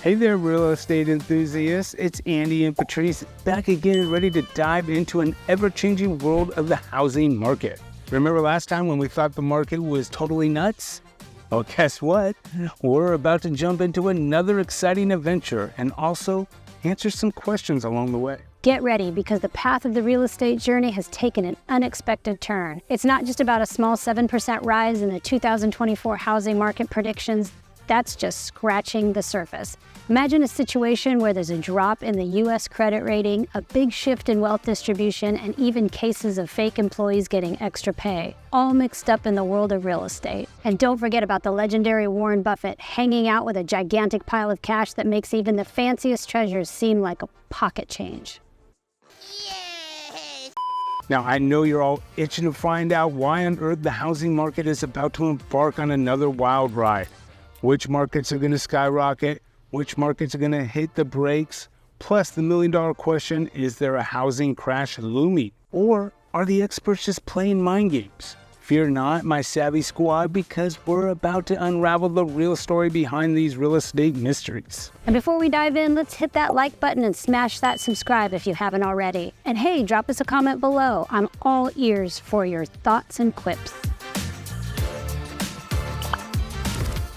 Hey there, real estate enthusiasts. It's Andy and Patrice back again, ready to dive into an ever-changing world of the housing market. Remember last time when we thought the market was totally nuts? Well, guess what? We're about to jump into another exciting adventure and also answer some questions along the way. Get ready, because the path of the real estate journey has taken an unexpected turn. It's not just about a small 7% rise in the 2024 housing market predictions. That's just scratching the surface. Imagine a situation where there's a drop in the U.S. credit rating, a big shift in wealth distribution, and even cases of fake employees getting extra pay, all mixed up in the world of real estate. And don't forget about the legendary Warren Buffett hanging out with a gigantic pile of cash that makes even the fanciest treasures seem like a pocket change. Now, I know you're all itching to find out why on earth the housing market is about to embark on another wild ride. Which markets are going to skyrocket? Which markets are going to hit the brakes? Plus, the million-dollar question, is there a housing crash looming? Or are the experts just playing mind games? Fear not, my savvy squad, because we're about to unravel the real story behind these real estate mysteries. And before we dive in, let's hit that like button and smash that subscribe if you haven't already. And hey, drop us a comment below. I'm all ears for your thoughts and quips.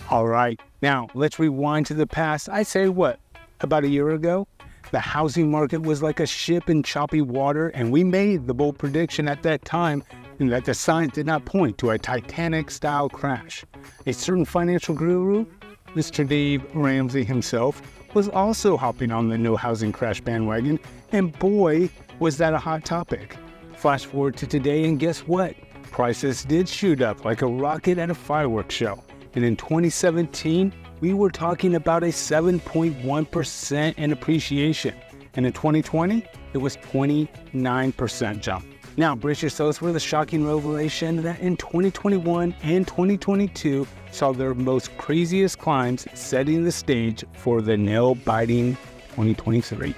All right, now let's rewind to the past. I say what, about a year ago? The housing market was like a ship in choppy water, and we made the bold prediction at that time that the signs did not point to a Titanic-style crash. A certain financial guru, Mr. Dave Ramsey himself, was also hopping on the no housing crash bandwagon, and boy, was that a hot topic. Flash forward to today, and guess what? Prices did shoot up like a rocket at a fireworks show. And in 2017, we were talking about a 7.1% in appreciation. And in 2020, it was 29% jump. Now, brace yourselves for the shocking revelation that in 2021 and 2022 saw their most craziest climbs, setting the stage for the nail-biting 2023.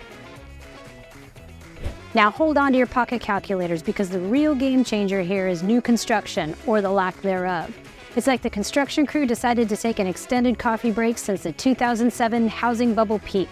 Now hold on to your pocket calculators, because the real game changer here is new construction, or the lack thereof. It's like the construction crew decided to take an extended coffee break since the 2007 housing bubble peak.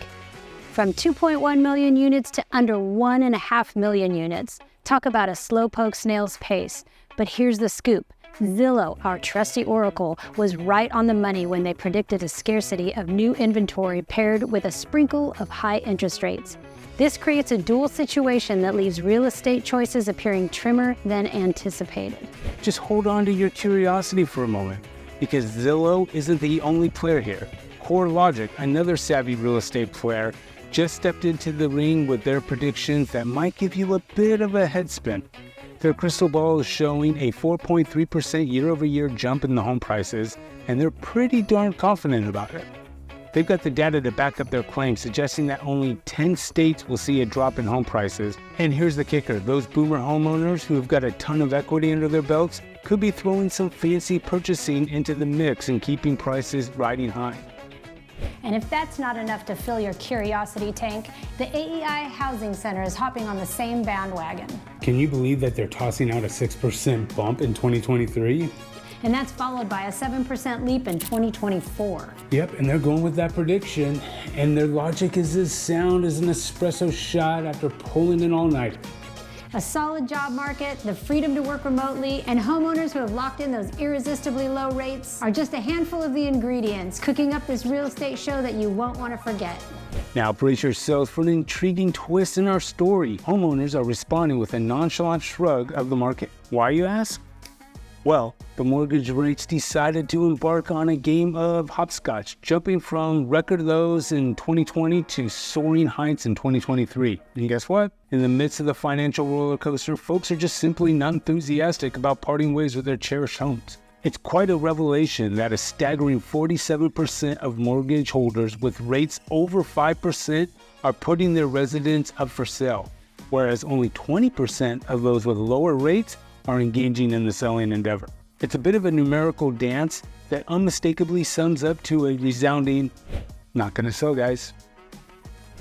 From 2.1 million units to under 1.5 million units. Talk about a slowpoke snail's pace. But here's the scoop. Zillow, our trusty oracle, was right on the money when they predicted a scarcity of new inventory paired with a sprinkle of high interest rates. This creates a dual situation that leaves real estate choices appearing trimmer than anticipated. Just hold on to your curiosity for a moment, because Zillow isn't the only player here. Logic, another savvy real estate player, just stepped into the ring with their predictions that might give you a bit of a head spin. Their crystal ball is showing a 4.3% year-over-year jump in the home prices, and they're pretty darn confident about it. They've got the data to back up their claims, suggesting that only 10 states will see a drop in home prices. And here's the kicker, those boomer homeowners who have got a ton of equity under their belts could be throwing some fancy purchasing into the mix and keeping prices riding high. And if that's not enough to fill your curiosity tank, the AEI Housing Center is hopping on the same bandwagon. Can you believe that they're tossing out a 6% bump in 2023? And that's followed by a 7% leap in 2024. Yep, and they're going with that prediction, and their logic is as sound as an espresso shot after pulling an all-nighter. A solid job market, the freedom to work remotely, and homeowners who have locked in those irresistibly low rates are just a handful of the ingredients cooking up this real estate show that you won't want to forget. Now brace yourselves for an intriguing twist in our story. Homeowners are responding with a nonchalant shrug of the market. Why, you ask? Well, the mortgage rates decided to embark on a game of hopscotch, jumping from record lows in 2020 to soaring heights in 2023. And guess what? In the midst of the financial roller coaster, folks are just simply not enthusiastic about parting ways with their cherished homes. It's quite a revelation that a staggering 47% of mortgage holders with rates over 5% are putting their residence up for sale, whereas only 20% of those with lower rates are engaging in the selling endeavor. It's a bit of a numerical dance that unmistakably sums up to a resounding, not gonna sell, guys.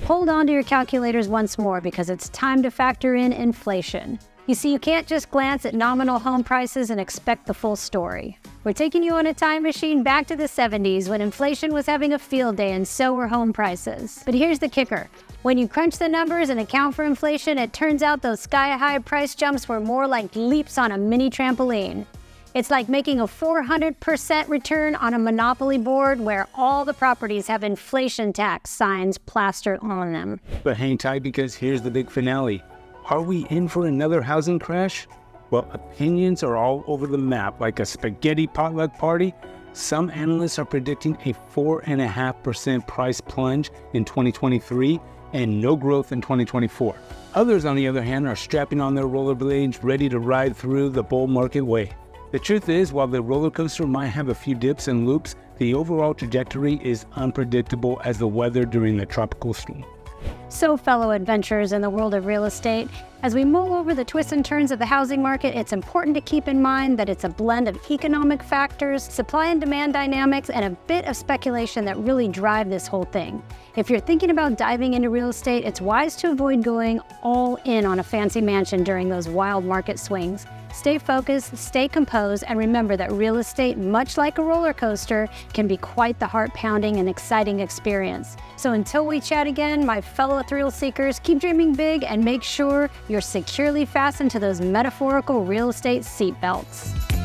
Hold on to your calculators once more, because it's time to factor in inflation. You see, you can't just glance at nominal home prices and expect the full story. We're taking you on a time machine back to the 70s when inflation was having a field day and so were home prices. But here's the kicker. When you crunch the numbers and account for inflation, it turns out those sky-high price jumps were more like leaps on a mini trampoline. It's like making a 400% return on a Monopoly board where all the properties have inflation tax signs plastered on them. But hang tight, because here's the big finale. Are we in for another housing crash? Well, opinions are all over the map like a spaghetti potluck party. Some analysts are predicting a 4.5% price plunge in 2023 and no growth in 2024. Others, on the other hand, are strapping on their rollerblades, ready to ride through the bull market wave. The truth is, while the roller coaster might have a few dips and loops, the overall trajectory is unpredictable as the weather during the tropical storm. So, fellow adventurers in the world of real estate, as we mull over the twists and turns of the housing market, it's important to keep in mind that it's a blend of economic factors, supply and demand dynamics, and a bit of speculation that really drive this whole thing. If you're thinking about diving into real estate, it's wise to avoid going all in on a fancy mansion during those wild market swings. Stay focused, stay composed, and remember that real estate, much like a roller coaster, can be quite the heart-pounding and exciting experience. So until we chat again, my fellow thrill seekers, keep dreaming big and make sure you're securely fastened to those metaphorical real estate seatbelts.